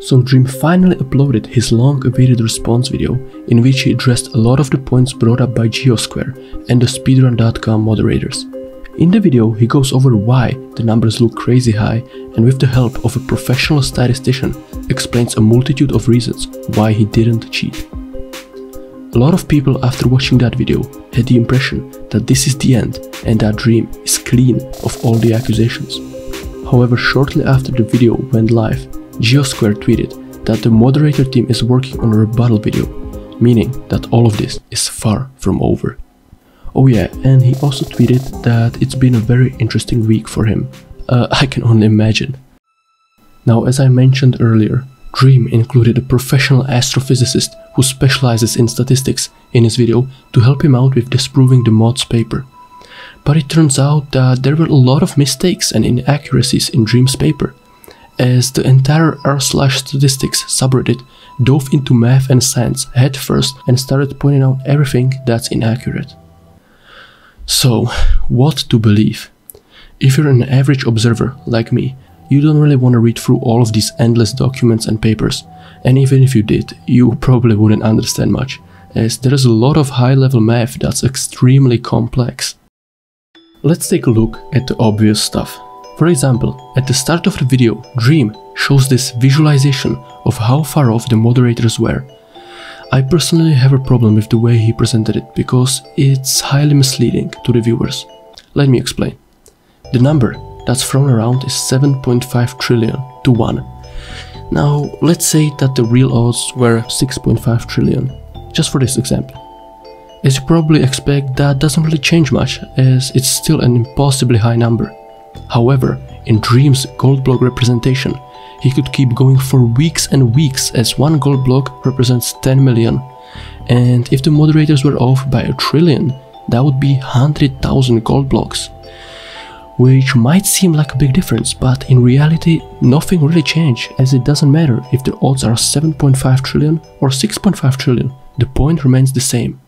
So Dream finally uploaded his long-awaited response video in which he addressed a lot of the points brought up by Geosquare and the Speedrun.com moderators. In the video, he goes over why the numbers look crazy high and with the help of a professional statistician explains a multitude of reasons why he didn't cheat. A lot of people after watching that video had the impression that this is the end and that Dream is clean of all the accusations. However, shortly after the video went live, Geosquare tweeted that the moderator team is working on a rebuttal video, meaning that all of this is far from over. Oh yeah, and he also tweeted that it's been a very interesting week for him. I can only imagine. Now, as I mentioned earlier, Dream included a professional astrophysicist who specializes in statistics in his video to help him out with disproving the mod's paper. But it turns out that there were a lot of mistakes and inaccuracies in Dream's paper, as the entire r/statistics subreddit dove into math and science head first and started pointing out everything that's inaccurate. So, what to believe? If you're an average observer like me, you don't really want to read through all of these endless documents and papers, and even if you did, you probably wouldn't understand much, as there is a lot of high-level math that's extremely complex. Let's take a look at the obvious stuff. For example, at the start of the video, Dream shows this visualization of how far off the moderators were. I personally have a problem with the way he presented it because it's highly misleading to the viewers. Let me explain. The number that's thrown around is 7.5 trillion to 1. Now, let's say that the real odds were 6.5 trillion, just for this example. As you probably expect, that doesn't really change much, as it's still an impossibly high number. However, in Dream's gold block representation, he could keep going for weeks and weeks, as one gold block represents 10 million. And if the moderators were off by a trillion, that would be 100,000 gold blocks. Which might seem like a big difference, but in reality, nothing really changed, as it doesn't matter if the odds are 7.5 trillion or 6.5 trillion, the point remains the same.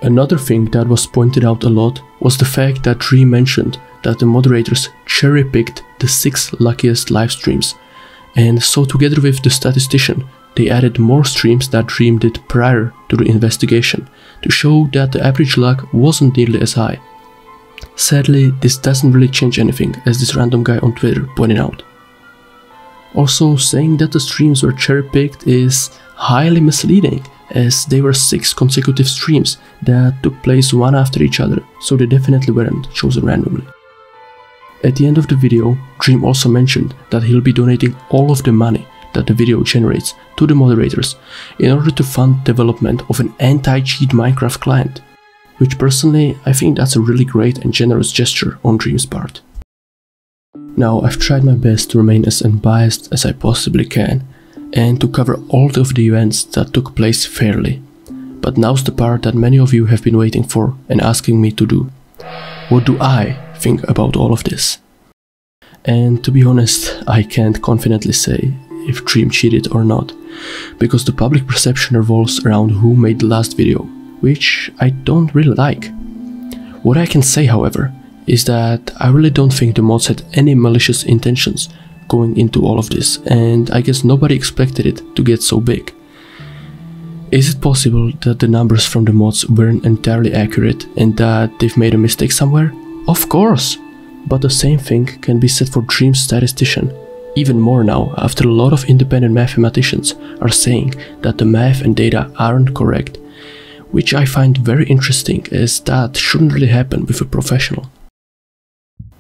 Another thing that was pointed out a lot was the fact that Dream mentioned that the moderators cherry-picked the 6 luckiest live streams, and so together with the statistician, they added more streams that Dream did prior to the investigation to show that the average luck wasn't nearly as high. Sadly, this doesn't really change anything, as this random guy on Twitter pointed out. Also, saying that the streams were cherry-picked is highly misleading, as they were 6 consecutive streams that took place one after each other, so they definitely weren't chosen randomly. At the end of the video, Dream also mentioned that he'll be donating all of the money that the video generates to the moderators in order to fund development of an anti-cheat Minecraft client, which personally I think that's a really great and generous gesture on Dream's part. Now, I've tried my best to remain as unbiased as I possibly can and to cover all of the events that took place fairly. But now's the part that many of you have been waiting for and asking me to do. What do I think about all of this? And to be honest, I can't confidently say if Dream cheated or not, because the public perception revolves around who made the last video, which I don't really like. What I can say, however, is that I really don't think the mods had any malicious intentions going into all of this, and I guess nobody expected it to get so big. Is it possible that the numbers from the mods weren't entirely accurate and that they've made a mistake somewhere? Of course! But the same thing can be said for Dream's statistician. Even more now, after a lot of independent mathematicians are saying that the math and data aren't correct, which I find very interesting, as that shouldn't really happen with a professional.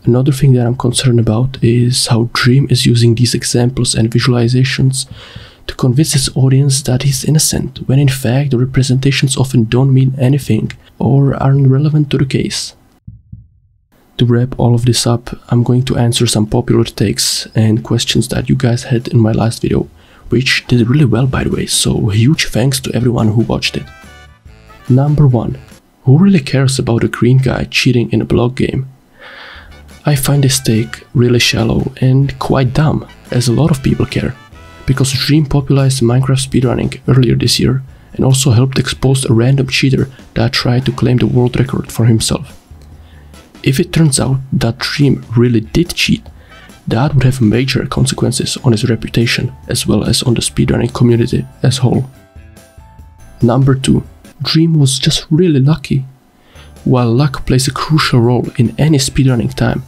Another thing that I'm concerned about is how Dream is using these examples and visualizations to convince his audience that he's innocent, when in fact the representations often don't mean anything or aren't relevant to the case. To wrap all of this up, I'm going to answer some popular takes and questions that you guys had in my last video, which did really well by the way, so huge thanks to everyone who watched it. Number 1. Who really cares about a green guy cheating in a block game? I find this take really shallow and quite dumb, as a lot of people care, because Dream popularized Minecraft speedrunning earlier this year and also helped expose a random cheater that tried to claim the world record for himself. If it turns out that Dream really did cheat, That would have major consequences on his reputation as well as on the speedrunning community as whole. Number 2. Dream was just really lucky. While luck plays a crucial role in any speedrunning time,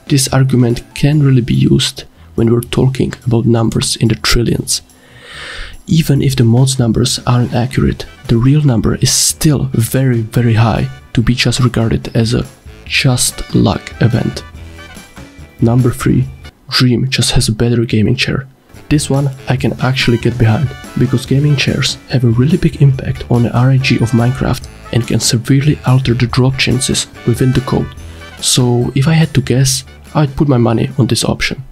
this argument can really be used when we're talking about numbers in the trillions. Even if the mod's numbers aren't accurate, the real number is still very high to be just regarded as a just luck event. Number 3. Dream just has a better gaming chair. This one I can actually get behind, because gaming chairs have a really big impact on the RNG of Minecraft and can severely alter the drop chances within the code. So if I had to guess, I'd put my money on this option.